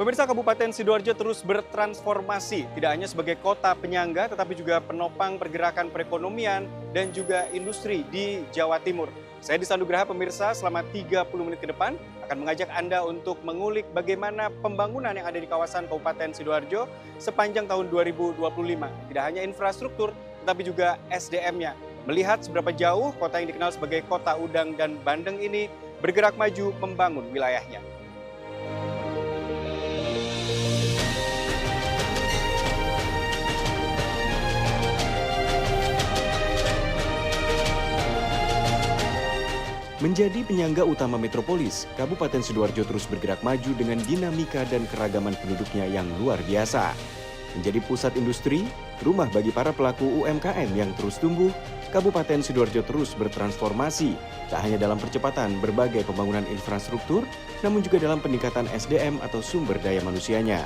Pemirsa, Kabupaten Sidoarjo terus bertransformasi, tidak hanya sebagai kota penyangga, tetapi juga penopang pergerakan perekonomian dan juga industri di Jawa Timur. Saya Disan Nugraha, pemirsa, selama 30 menit ke depan akan mengajak Anda untuk mengulik bagaimana pembangunan yang ada di kawasan Kabupaten Sidoarjo sepanjang tahun 2025. Tidak hanya infrastruktur, tetapi juga SDM-nya. Melihat seberapa jauh kota yang dikenal sebagai kota udang dan bandeng ini bergerak maju membangun wilayahnya. Menjadi penyangga utama metropolis, Kabupaten Sidoarjo terus bergerak maju dengan dinamika dan keragaman penduduknya yang luar biasa. Menjadi pusat industri, rumah bagi para pelaku UMKM yang terus tumbuh, Kabupaten Sidoarjo terus bertransformasi, tak hanya dalam percepatan berbagai pembangunan infrastruktur, namun juga dalam peningkatan SDM atau sumber daya manusianya.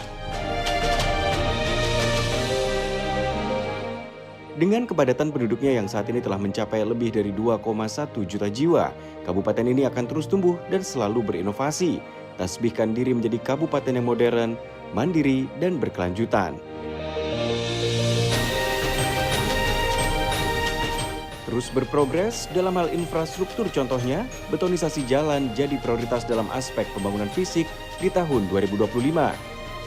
Dengan kepadatan penduduknya yang saat ini telah mencapai lebih dari 2,1 juta jiwa, kabupaten ini akan terus tumbuh dan selalu berinovasi, tasbihkan diri menjadi kabupaten yang modern, mandiri, dan berkelanjutan. Terus berprogres dalam hal infrastruktur, contohnya, betonisasi jalan jadi prioritas dalam aspek pembangunan fisik di tahun 2025.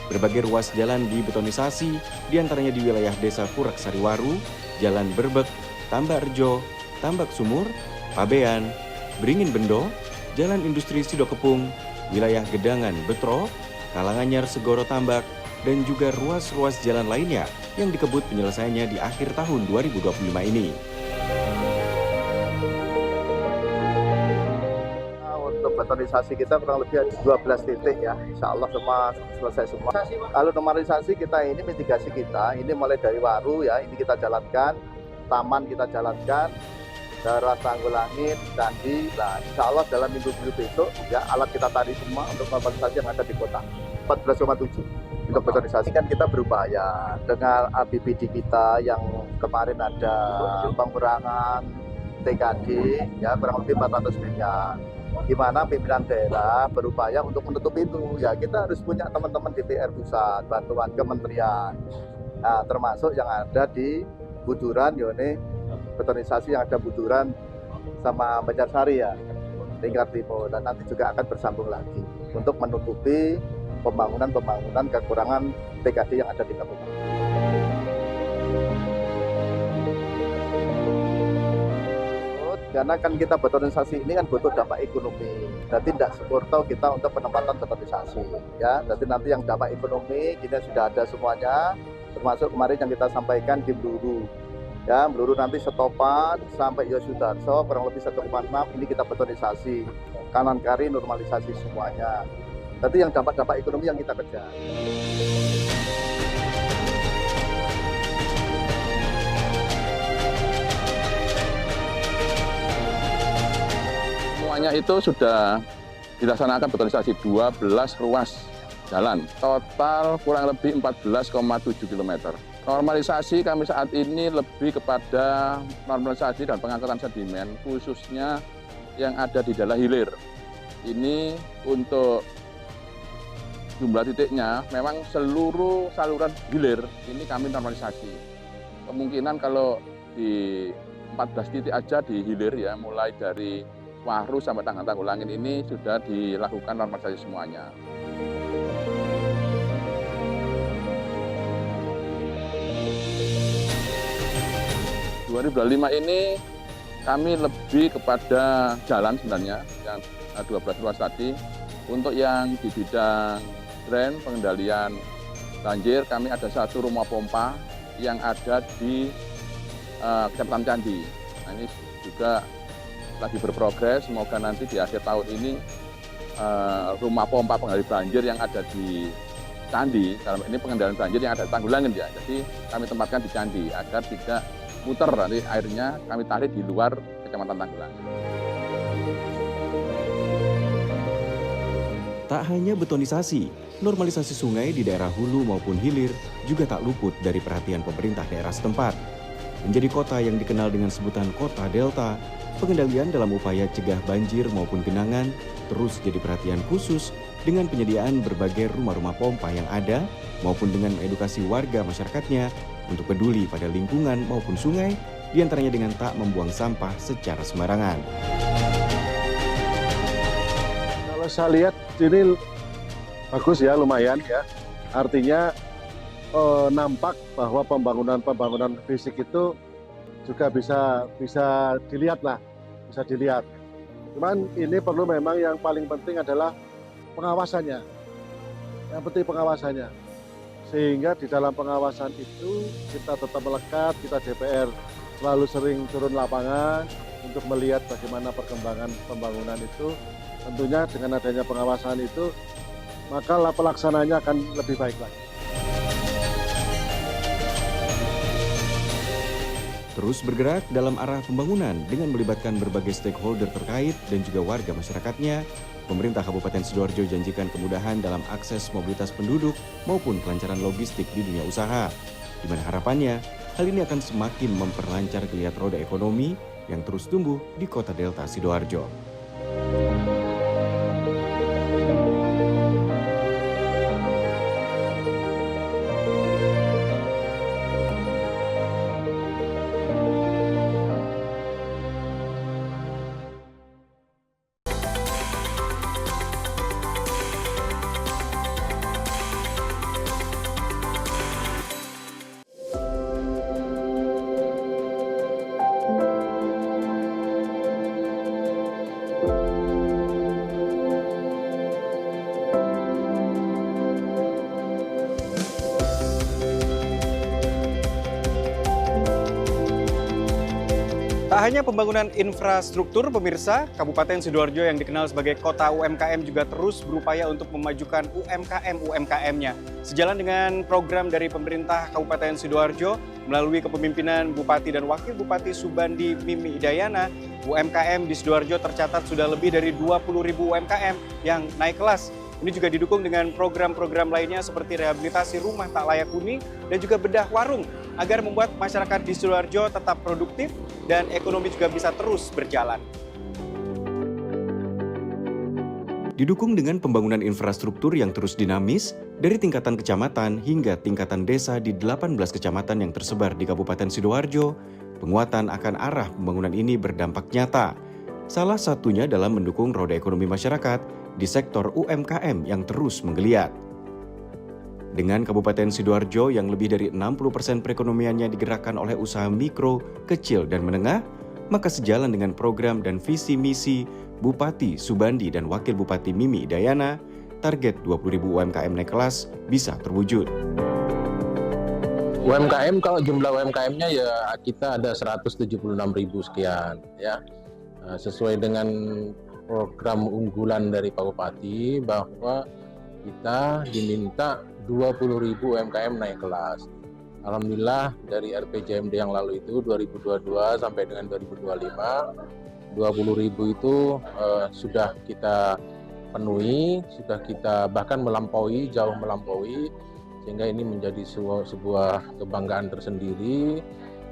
Berbagai ruas jalan dibetonisasi, diantaranya di wilayah Desa Purak Sariwaru, Jalan Berbek, Tambak Rejo, Tambak Sumur, Pabean, Beringin Bendo, Jalan Industri Sidokepung, wilayah Gedangan Betro, Kalanganyar Segoro Tambak, dan juga ruas-ruas jalan lainnya yang dikebut penyelesaiannya di akhir tahun 2025 ini. Betonisasi kita kurang lebih 12 titik ya, insya Allah semua selesai semua. Kalau normalisasi kita ini, mitigasi kita ini mulai dari Waru ya, ini kita jalankan, Taman kita jalankan, daerah Tanggulangin, Candi. Nah, insya Allah dalam minggu-minggu besok ya alat kita tarik semua untuk normalisasi yang ada di kota. 14,7 untuk betonisasi kan kita berupaya dengan APBD kita yang kemarin ada pengurangan TKD ya kurang lebih 400 miliar. Di mana pimpinan daerah berupaya untuk menutup itu. Ya kita harus punya teman-teman DPR pusat, bantuan kementerian. Nah, termasuk yang ada di Buduran, yone betonisasi yang ada Buduran sama Banjarsari ya, Lingkar Timur. Dan nanti juga akan bersambung lagi untuk menutupi pembangunan kekurangan TKD yang ada di kabupaten. Karena kan kita betonisasi ini kan butuh dampak ekonomi. Jadi tidak sekurang kita untuk penempatan betonisasi. Ya, jadi nanti yang dampak ekonomi kita sudah ada semuanya. Termasuk kemarin yang kita sampaikan di Bluru. Ya, Bluru nanti Setopan sampai Yosudarso kurang lebih 1,6 ini kita betonisasi. Kanan kiri normalisasi semuanya. Jadi yang dampak ekonomi yang kita kejar. Semuanya itu sudah dilaksanakan betonisasi 12 ruas jalan, total kurang lebih 14,7 km. Normalisasi kami saat ini lebih kepada normalisasi dan pengangkatan sedimen, khususnya yang ada di daerah hilir. Ini untuk jumlah titiknya, memang seluruh saluran hilir ini kami normalisasi. Kemungkinan kalau di 14 titik aja di hilir ya, mulai dari Waru sampai Tanggulangin ini sudah dilakukan normalisasi semuanya. Di 2025 ini kami lebih kepada jalan sebenarnya, yang 12 ruas tadi. Untuk yang di bidang drain, pengendalian banjir, kami ada satu rumah pompa yang ada di Kecamatan Candi. Nah, ini juga lagi berprogres, semoga nanti di akhir tahun ini rumah pompa pengendali banjir yang ada di Candi, dalam ini pengendalian banjir yang ada di Tanggulangin ya, jadi kami tempatkan di Candi agar tidak muter, nanti airnya kami tarik di luar Kecamatan Tanggulangin. Tak hanya betonisasi, normalisasi sungai di daerah hulu maupun hilir juga tak luput dari perhatian pemerintah daerah setempat. Menjadi kota yang dikenal dengan sebutan Kota Delta, pengendalian dalam upaya cegah banjir maupun genangan terus jadi perhatian khusus dengan penyediaan berbagai rumah-rumah pompa yang ada maupun dengan mengedukasi warga masyarakatnya untuk peduli pada lingkungan maupun sungai, diantaranya dengan tak membuang sampah secara sembarangan. Kalau saya lihat ini bagus ya, lumayan ya. Artinya nampak bahwa pembangunan fisik itu juga bisa dilihat lah, bisa dilihat. Cuman ini perlu memang yang paling penting adalah pengawasannya. Yang penting pengawasannya. Sehingga di dalam pengawasan itu kita tetap melekat, kita DPR selalu sering turun lapangan untuk melihat bagaimana perkembangan pembangunan itu. Tentunya dengan adanya pengawasan itu, maka pelaksanaannya akan lebih baik lagi. Terus bergerak dalam arah pembangunan dengan melibatkan berbagai stakeholder terkait dan juga warga masyarakatnya, pemerintah Kabupaten Sidoarjo janjikan kemudahan dalam akses mobilitas penduduk maupun kelancaran logistik di dunia usaha, di mana harapannya hal ini akan semakin memperlancar geliat roda ekonomi yang terus tumbuh di Kota Delta Sidoarjo. Tak hanya pembangunan infrastruktur, pemirsa, Kabupaten Sidoarjo yang dikenal sebagai kota UMKM juga terus berupaya untuk memajukan UMKM-UMKM-nya. Sejalan dengan program dari pemerintah Kabupaten Sidoarjo melalui kepemimpinan Bupati dan Wakil Bupati Subandi Mimi Idayana, UMKM di Sidoarjo tercatat sudah lebih dari 20.000 UMKM yang naik kelas. Ini juga didukung dengan program-program lainnya seperti rehabilitasi rumah tak layak huni dan juga bedah warung agar membuat masyarakat di Sidoarjo tetap produktif dan ekonomi juga bisa terus berjalan. Didukung dengan pembangunan infrastruktur yang terus dinamis dari tingkatan kecamatan hingga tingkatan desa di 18 kecamatan yang tersebar di Kabupaten Sidoarjo, penguatan akan arah pembangunan ini berdampak nyata. Salah satunya dalam mendukung roda ekonomi masyarakat di sektor UMKM yang terus menggeliat. Dengan Kabupaten Sidoarjo yang lebih dari 60% perekonomiannya digerakkan oleh usaha mikro, kecil, dan menengah, maka sejalan dengan program dan visi misi Bupati Subandi dan Wakil Bupati Mimi Idayana, target 20.000 UMKM naik kelas bisa terwujud. UMKM, kalau jumlah UMKM-nya ya kita ada 176.000 sekian ya. Sesuai dengan program unggulan dari Pak Bupati bahwa kita diminta 20.000 UMKM naik kelas. Alhamdulillah dari RPJMD yang lalu itu 2022 sampai dengan 2025, 20.000 itu sudah kita penuhi, sudah kita bahkan melampaui, jauh melampaui, sehingga ini menjadi sebuah kebanggaan tersendiri.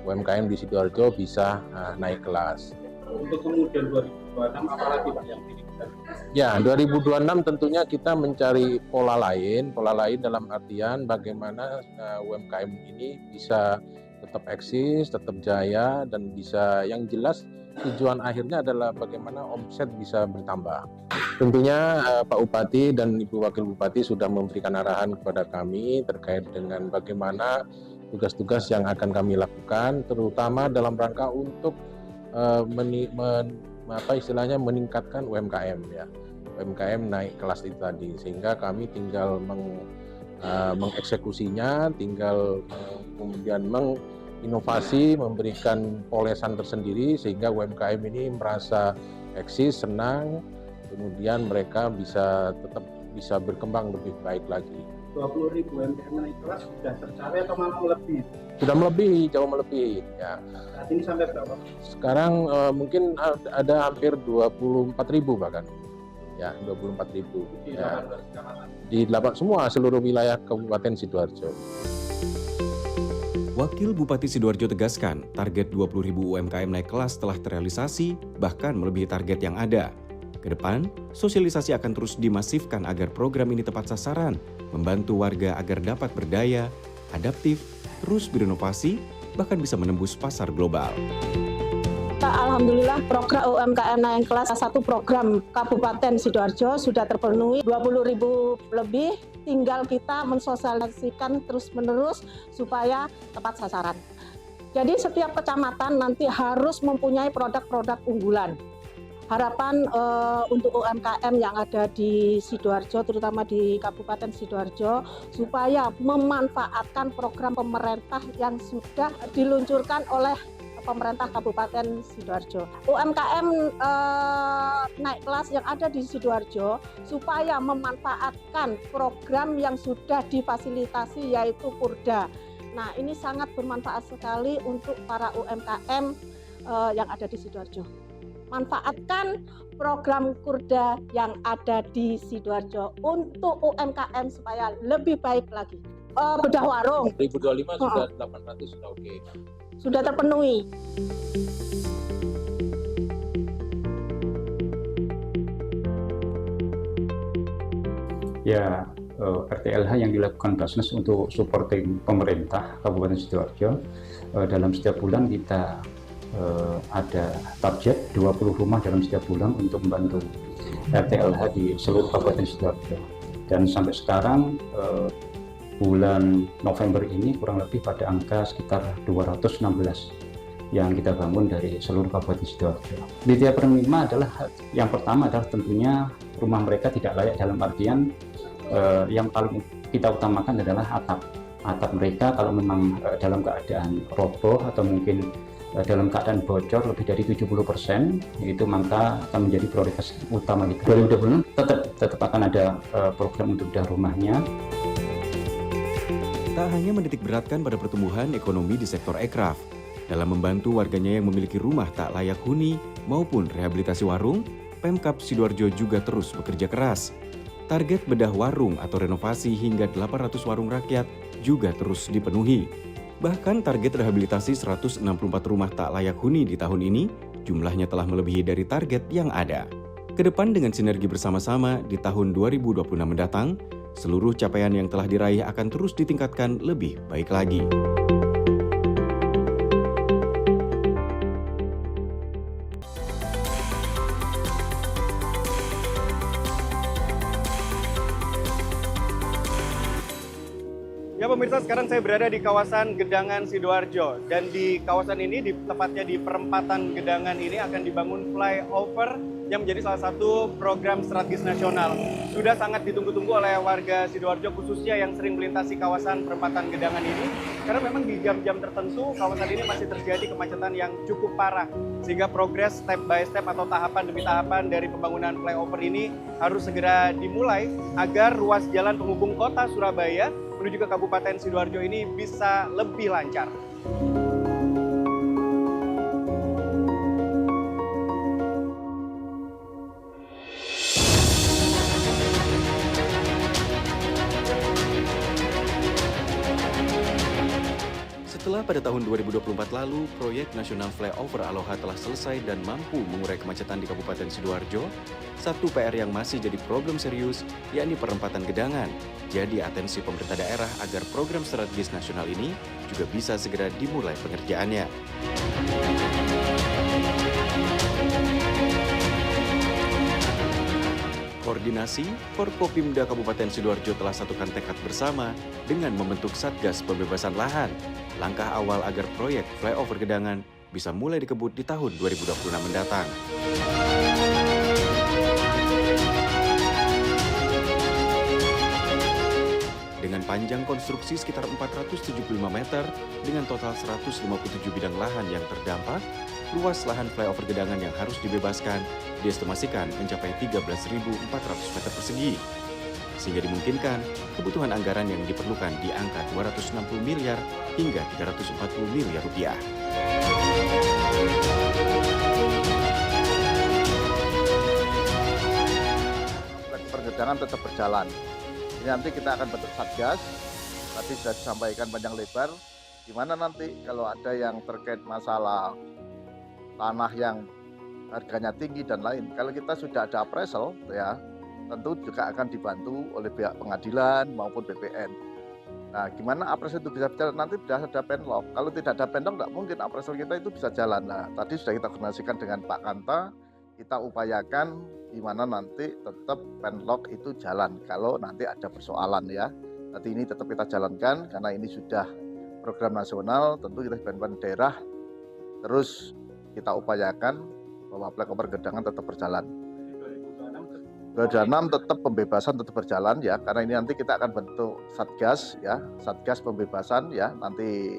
UMKM di Sidoarjo bisa naik kelas. Untuk kemudian 2026 apalagi Pak yang diinginkan? Ya, 2026 tentunya kita mencari pola lain dalam artian bagaimana UMKM ini bisa tetap eksis, tetap jaya, dan bisa yang jelas tujuan akhirnya adalah bagaimana omset bisa bertambah. Tentunya Pak Bupati dan Ibu Wakil Bupati sudah memberikan arahan kepada kami terkait dengan bagaimana tugas-tugas yang akan kami lakukan, terutama dalam rangka untuk meningkatkan UMKM ya. UMKM naik kelas itu tadi, sehingga kami tinggal mengeksekusinya, tinggal kemudian menginovasi, memberikan polesan tersendiri sehingga UMKM ini merasa eksis, senang, kemudian mereka tetap bisa berkembang lebih baik lagi. 20.000 UMKM naik kelas sudah tercapai atau malah melebihi? Sudah melebihi, jauh melebihi ya. Saat ini sampai berapa? Sekarang mungkin ada hampir 24.000 bahkan. Ya, 24.000. Di Ya. 18 kecamatan. Di semua seluruh wilayah Kabupaten Sidoarjo. Wakil Bupati Sidoarjo tegaskan, target 20.000 UMKM naik kelas telah terrealisasi, bahkan melebihi target yang ada. Kedepan, sosialisasi akan terus dimasifkan agar program ini tepat sasaran, membantu warga agar dapat berdaya, adaptif, terus berinovasi, bahkan bisa menembus pasar global. Alhamdulillah program UMKM naik kelas 1 program Kabupaten Sidoarjo sudah terpenuhi 20.000 lebih, tinggal kita mensosialisasikan terus-menerus supaya tepat sasaran. Jadi setiap kecamatan nanti harus mempunyai produk-produk unggulan. Harapan untuk UMKM yang ada di Sidoarjo, terutama di Kabupaten Sidoarjo, supaya memanfaatkan program pemerintah yang sudah diluncurkan oleh pemerintah Kabupaten Sidoarjo. UMKM naik kelas yang ada di Sidoarjo supaya memanfaatkan program yang sudah difasilitasi yaitu Purda. Nah, ini sangat bermanfaat sekali untuk para UMKM yang ada di Sidoarjo. Manfaatkan program Kurda yang ada di Sidoarjo untuk UMKM supaya lebih baik lagi. Bedah warung 2025 sudah 800 sudah oke. Sudah terpenuhi. Ya, RTLH yang dilakukan Basnas untuk supporting pemerintah Kabupaten Sidoarjo, dalam setiap bulan kita ada target 20 rumah dalam setiap bulan untuk membantu RTLH di seluruh Kabupaten Sidoarjo. Dan sampai sekarang bulan November ini kurang lebih pada angka sekitar 216 yang kita bangun dari seluruh Kabupaten Sidoarjo. Kriteria penerima adalah yang pertama adalah tentunya rumah mereka tidak layak, dalam artian yang paling kita utamakan adalah atap mereka kalau memang dalam keadaan roboh atau mungkin dalam keadaan bocor lebih dari 70%, itu maka akan menjadi prioritas utama kita. 2026 tetap akan ada program untuk bedah rumahnya. Tak hanya menitik beratkan pada pertumbuhan ekonomi di sektor ekraf, dalam membantu warganya yang memiliki rumah tak layak huni maupun rehabilitasi warung, Pemkab Sidoarjo juga terus bekerja keras. Target bedah warung atau renovasi hingga 800 warung rakyat juga terus dipenuhi. Bahkan target rehabilitasi 164 rumah tak layak huni di tahun ini jumlahnya telah melebihi dari target yang ada. Kedepan dengan sinergi bersama-sama di tahun 2026 mendatang, seluruh capaian yang telah diraih akan terus ditingkatkan lebih baik lagi. Ya pemirsa, sekarang saya berada di kawasan Gedangan Sidoarjo, dan di kawasan ini, tepatnya di perempatan Gedangan ini akan dibangun flyover yang menjadi salah satu program strategis nasional. Sudah sangat ditunggu-tunggu oleh warga Sidoarjo, khususnya yang sering melintasi kawasan perempatan Gedangan ini, karena memang di jam-jam tertentu kawasan ini masih terjadi kemacetan yang cukup parah, sehingga progres step by step atau tahapan demi tahapan dari pembangunan flyover ini harus segera dimulai agar ruas jalan penghubung kota Surabaya menuju ke Kabupaten Sidoarjo ini bisa lebih lancar. Setelah pada tahun 2024 lalu, proyek nasional flyover Aloha telah selesai dan mampu mengurai kemacetan di Kabupaten Sidoarjo, satu PR yang masih jadi problem serius, yakni perempatan Gedangan. Jadi atensi pemerintah daerah agar program strategis nasional ini juga bisa segera dimulai pengerjaannya. Koordinasi, Forkopimda Kabupaten Sidoarjo telah satukan tekad bersama dengan membentuk Satgas Pembebasan Lahan. Langkah awal agar proyek flyover Gedangan bisa mulai dikebut di tahun 2026 mendatang. Dengan panjang konstruksi sekitar 475 meter dengan total 157 bidang lahan yang terdampak, luas lahan flyover Gedangan yang harus dibebaskan diestimasikan mencapai 13.400 meter persegi. Sehingga dimungkinkan kebutuhan anggaran yang diperlukan di angka 260 miliar hingga 340 miliar rupiah. Pergedangan tetap berjalan. Ini nanti kita akan bentuk satgas. Tadi sudah disampaikan panjang lebar. Di mana nanti kalau ada yang terkait masalah tanah yang harganya tinggi dan lain. Kalau kita sudah ada appraisal ya, tentu juga akan dibantu oleh pihak pengadilan maupun BPN. Nah, gimana appraisal itu bisa berjalan? Nanti sudah ada penlog. Kalau tidak ada penlog, nggak mungkin appraisal kita itu bisa jalan. Nah, tadi sudah kita koordinasikan dengan Pak Kanta, kita upayakan di mana nanti tetap penlog itu jalan. Kalau nanti ada persoalan ya, nanti ini tetap kita jalankan karena ini sudah program nasional. Tentu kita bantuan daerah, terus kita upayakan bahwa flyover Gedangan tetap berjalan. 2026 tetap pembebasan tetap berjalan ya, karena ini nanti kita akan bentuk satgas ya, satgas pembebasan ya, nanti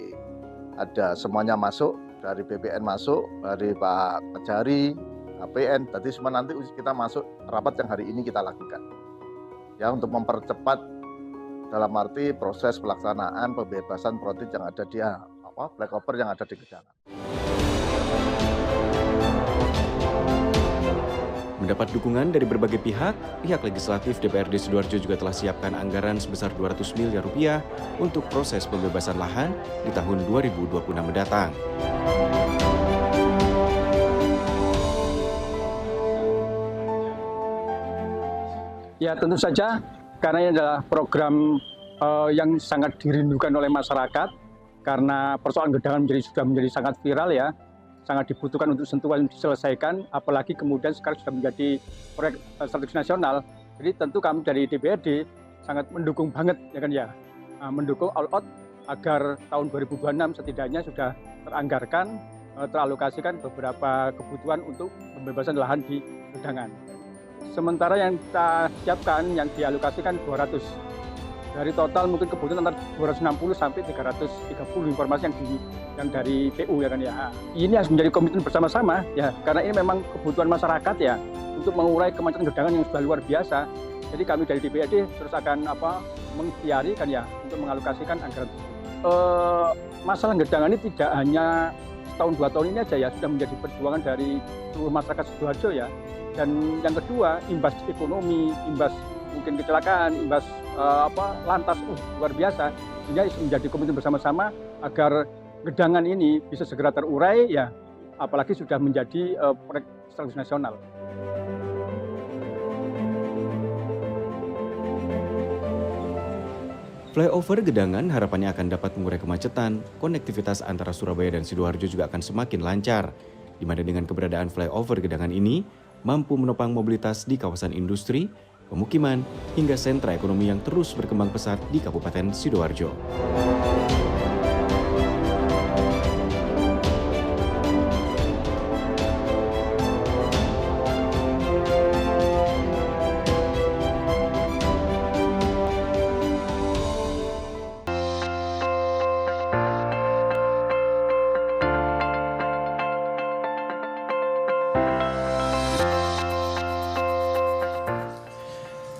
ada semuanya masuk, dari BPN masuk, dari Pak Kejari, KPN, tadi semua nanti kita masuk rapat yang hari ini kita lakukan ya, untuk mempercepat dalam arti proses pelaksanaan pembebasan proyek yang ada di flyover yang ada di Gedangan. Mendapat dukungan dari berbagai pihak, pihak legislatif DPRD Sidoarjo juga telah siapkan anggaran sebesar 200 miliar rupiah untuk proses pembebasan lahan di tahun 2026 mendatang. Ya tentu saja, karena ini adalah program yang sangat dirindukan oleh masyarakat, karena persoalan Gedangan sudah menjadi sangat viral ya, sangat dibutuhkan untuk sentuhan diselesaikan, apalagi kemudian sekarang sudah menjadi proyek strategis nasional. Jadi tentu kami dari DPRD sangat mendukung banget ya kan ya, mendukung all out agar tahun 2026 setidaknya sudah teranggarkan, teralokasikan beberapa kebutuhan untuk pembebasan lahan di Gedangan. Sementara yang kita siapkan, yang dialokasikan 200. Dari total mungkin kebutuhan antara 260 sampai 330 informasi yang dari PU ya kan ya. Ini harus menjadi komitmen bersama-sama ya, karena ini memang kebutuhan masyarakat ya untuk mengurai kemacetan Gedangan yang sudah luar biasa. Jadi kami dari DPRD terus akan mengikhtiari kan ya untuk mengalokasikan anggaran. Masalah Gedangan ini tidak hanya setahun 2 tahun ini aja ya, sudah menjadi perjuangan dari seluruh masyarakat Sidoarjo ya. Dan yang kedua, imbas ekonomi, imbas mungkin kecelakaan, imbas lantas luar biasa. Ini menjadi komitmen bersama-sama agar Gedangan ini bisa segera terurai ya, apalagi sudah menjadi proyek strategis nasional. Flyover Gedangan harapannya akan dapat mengurai kemacetan, konektivitas antara Surabaya dan Sidoarjo juga akan semakin lancar, di mana dengan keberadaan flyover Gedangan ini mampu menopang mobilitas di kawasan industri, pemukiman, hingga sentra ekonomi yang terus berkembang pesat di Kabupaten Sidoarjo.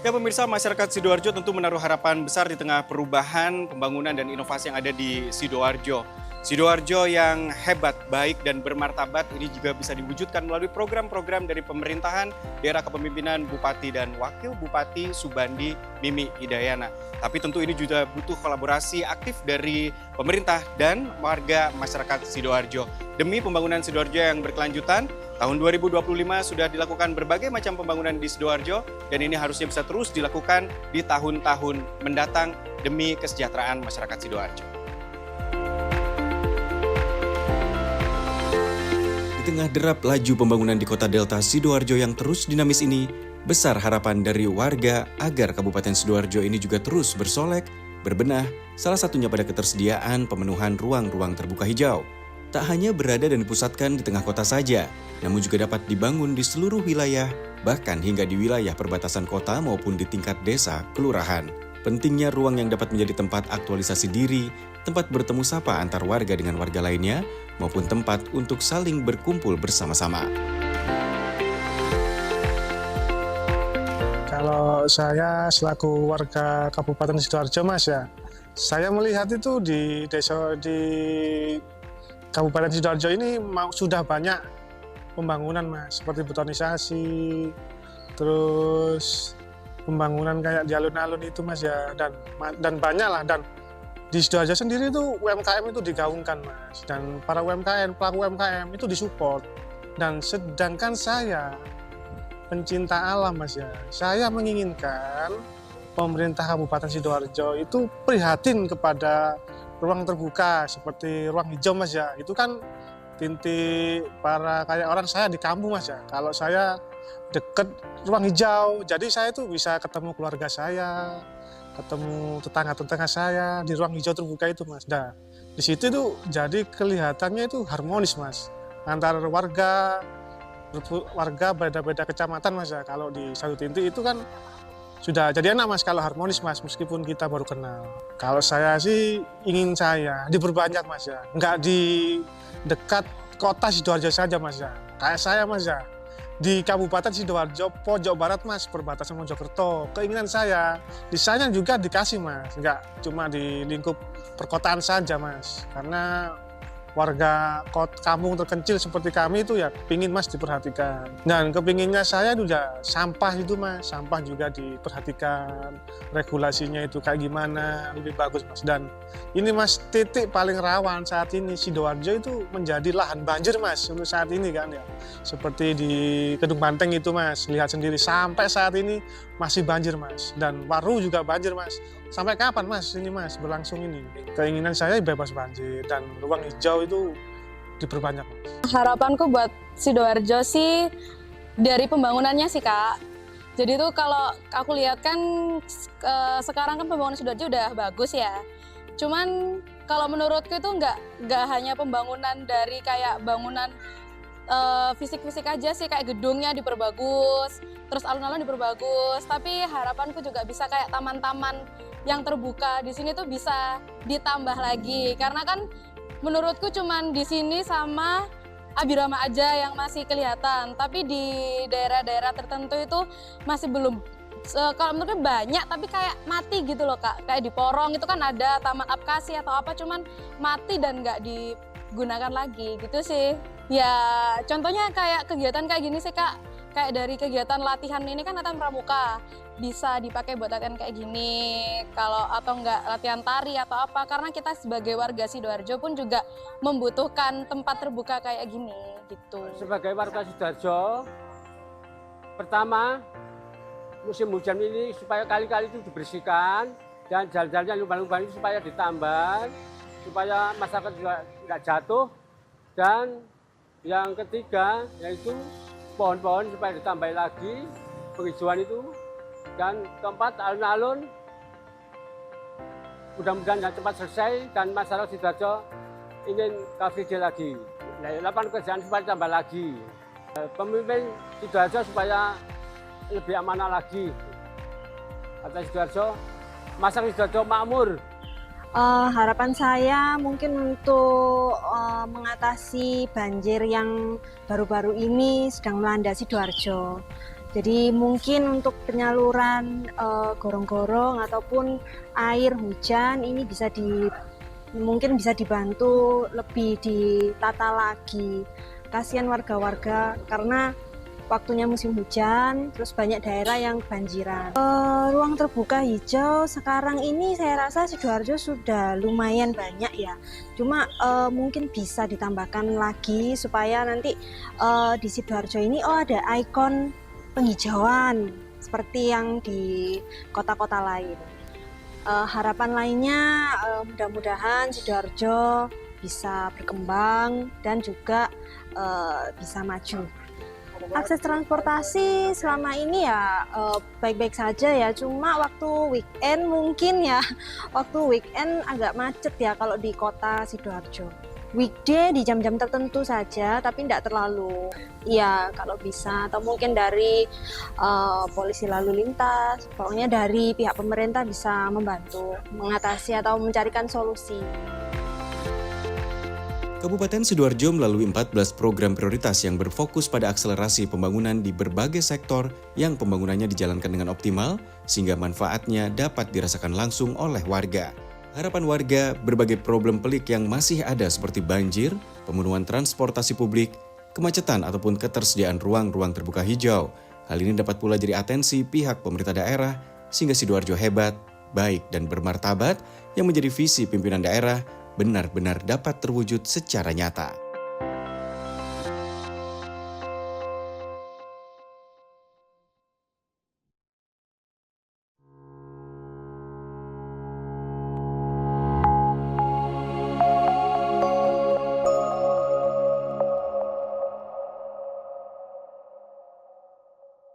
Ya pemirsa, masyarakat Sidoarjo tentu menaruh harapan besar di tengah perubahan, pembangunan dan inovasi yang ada di Sidoarjo. Sidoarjo yang hebat, baik dan bermartabat ini juga bisa diwujudkan melalui program-program dari pemerintahan, daerah kepemimpinan Bupati dan Wakil Bupati Subandi Mimi Hidayana. Tapi tentu ini juga butuh kolaborasi aktif dari pemerintah dan warga masyarakat Sidoarjo. Demi pembangunan Sidoarjo yang berkelanjutan, tahun 2025 sudah dilakukan berbagai macam pembangunan di Sidoarjo dan ini harusnya bisa terus dilakukan di tahun-tahun mendatang demi kesejahteraan masyarakat Sidoarjo. Di tengah derap laju pembangunan di Kota Delta Sidoarjo yang terus dinamis ini, besar harapan dari warga agar Kabupaten Sidoarjo ini juga terus bersolek, berbenah, salah satunya pada ketersediaan pemenuhan ruang-ruang terbuka hijau. Tak hanya berada dan dipusatkan di tengah kota saja, namun juga dapat dibangun di seluruh wilayah, bahkan hingga di wilayah perbatasan kota maupun di tingkat desa, kelurahan. Pentingnya ruang yang dapat menjadi tempat aktualisasi diri, tempat bertemu sapa antar warga dengan warga lainnya, maupun tempat untuk saling berkumpul bersama-sama. Kalau saya selaku warga Kabupaten Sidoarjo, Mas ya, saya melihat itu di Kabupaten Sidoarjo ini sudah banyak pembangunan, Mas, seperti betonisasi, terus pembangunan kayak di alun-alun itu, Mas ya, dan banyak lah. Dan di Sidoarjo sendiri itu UMKM itu digaungkan, Mas, dan para UMKM, pelaku UMKM itu disupport. Dan sedangkan saya pencinta alam Mas ya, saya menginginkan pemerintah Kabupaten Sidoarjo itu prihatin kepada ruang terbuka seperti ruang hijau Mas ya. Itu kan titik para kayak orang saya di kampung Mas ya. Kalau saya deket ruang hijau, jadi saya tuh bisa ketemu keluarga saya, ketemu tetangga-tetangga saya di ruang hijau terbuka itu Mas. Nah, di situ tuh jadi kelihatannya itu harmonis Mas, antara warga beda-beda kecamatan Mas ya. Kalau di satu titik itu kan sudah jadi enak Mas kalau harmonis Mas, meskipun kita baru kenal. Kalau saya sih ingin saya diperbanyak Mas ya, nggak di dekat kota Sidoarjo saja Mas ya. Kayak saya Mas ya, di Kabupaten Sidoarjo, pojok barat Mas, perbatasan Mojokerto. Keinginan saya, di sana juga dikasih Mas, nggak cuma di lingkup perkotaan saja Mas. Karena warga kampung terpencil seperti kami itu ya pingin Mas diperhatikan. Dan kepinginnya saya juga sampah itu Mas, sampah juga diperhatikan, regulasinya itu kayak gimana, lebih bagus Mas. Dan ini Mas, titik paling rawan saat ini Sidoarjo itu menjadi lahan banjir Mas untuk saat ini kan ya. Seperti di Kedung Banteng itu Mas, lihat sendiri sampai saat ini masih banjir Mas. Dan Waru juga banjir Mas. Sampai kapan Mas ini Mas berlangsung ini? Keinginan saya bebas banjir dan ruang hijau itu diperbanyak Mas. Harapanku buat Sidoarjo sih dari pembangunannya sih Kak. Jadi tuh kalau aku lihat kan sekarang kan pembangunan Sidoarjo udah bagus ya. Cuman kalau menurutku itu nggak hanya pembangunan dari kayak bangunan fisik-fisik aja sih, kayak gedungnya diperbagus, terus alun-alun diperbagus. Tapi harapanku juga bisa kayak taman-taman yang terbuka di sini tuh bisa ditambah lagi. Karena kan menurutku cuman di sini sama Abirama aja yang masih kelihatan. Tapi di daerah-daerah tertentu itu masih belum. Kalau menurutku banyak tapi kayak mati gitu loh Kak. Kayak di Porong itu kan ada taman apkasi atau apa, cuman mati dan nggak digunakan lagi gitu sih. Ya contohnya kayak kegiatan kayak gini sih Kak. Kayak dari kegiatan latihan ini kan latihan pramuka, bisa dipakai buat latihan kayak gini, kalau atau enggak latihan tari atau apa, karena kita sebagai warga Sidoarjo pun juga membutuhkan tempat terbuka kayak gini gitu. Sebagai warga Sidoarjo, pertama musim hujan ini supaya kali-kali itu dibersihkan dan jalan-jalannya lubang-lubang itu supaya ditambal, supaya masyarakat juga nggak jatuh. Dan yang ketiga yaitu pohon-pohon supaya ditambah lagi penghijauan itu. Dan keempat, alun-alun mudah-mudahan yang cepat selesai dan masyarakat Sidoarjo ingin Car Free Day lagi. Lapangan pekerjaan supaya ditambah lagi. Pemimpin Sidoarjo supaya lebih amanah lagi. Kata Sidoarjo, masyarakat Sidoarjo makmur. Harapan saya mungkin untuk mengatasi banjir yang baru-baru ini sedang melanda Sidoarjo. Jadi mungkin untuk penyaluran gorong-gorong ataupun air hujan ini mungkin bisa dibantu lebih ditata lagi. Kasihan warga-warga karena waktunya musim hujan, terus banyak daerah yang kebanjiran. Ruang terbuka hijau sekarang ini saya rasa Sidoarjo sudah lumayan banyak ya. Cuma mungkin bisa ditambahkan lagi supaya nanti di Sidoarjo ini ada ikon penghijauan seperti yang di kota-kota lain. Harapan lainnya mudah-mudahan Sidoarjo bisa berkembang dan juga bisa maju. Akses transportasi selama ini ya baik-baik saja ya, cuma waktu weekend mungkin ya, waktu weekend agak macet ya kalau di kota Sidoarjo. Weekday di jam-jam tertentu saja, tapi tidak terlalu. Ya kalau bisa, atau mungkin dari polisi lalu lintas, pokoknya dari pihak pemerintah bisa membantu mengatasi atau mencarikan solusi. Kabupaten Sidoarjo melalui 14 program prioritas yang berfokus pada akselerasi pembangunan di berbagai sektor yang pembangunannya dijalankan dengan optimal sehingga manfaatnya dapat dirasakan langsung oleh warga. Harapan warga, berbagai problem pelik yang masih ada seperti banjir, pemenuhan transportasi publik, kemacetan ataupun ketersediaan ruang-ruang terbuka hijau. Hal ini dapat pula jadi atensi pihak pemerintah daerah sehingga Sidoarjo hebat, baik dan bermartabat yang menjadi visi pimpinan daerah benar-benar dapat terwujud secara nyata.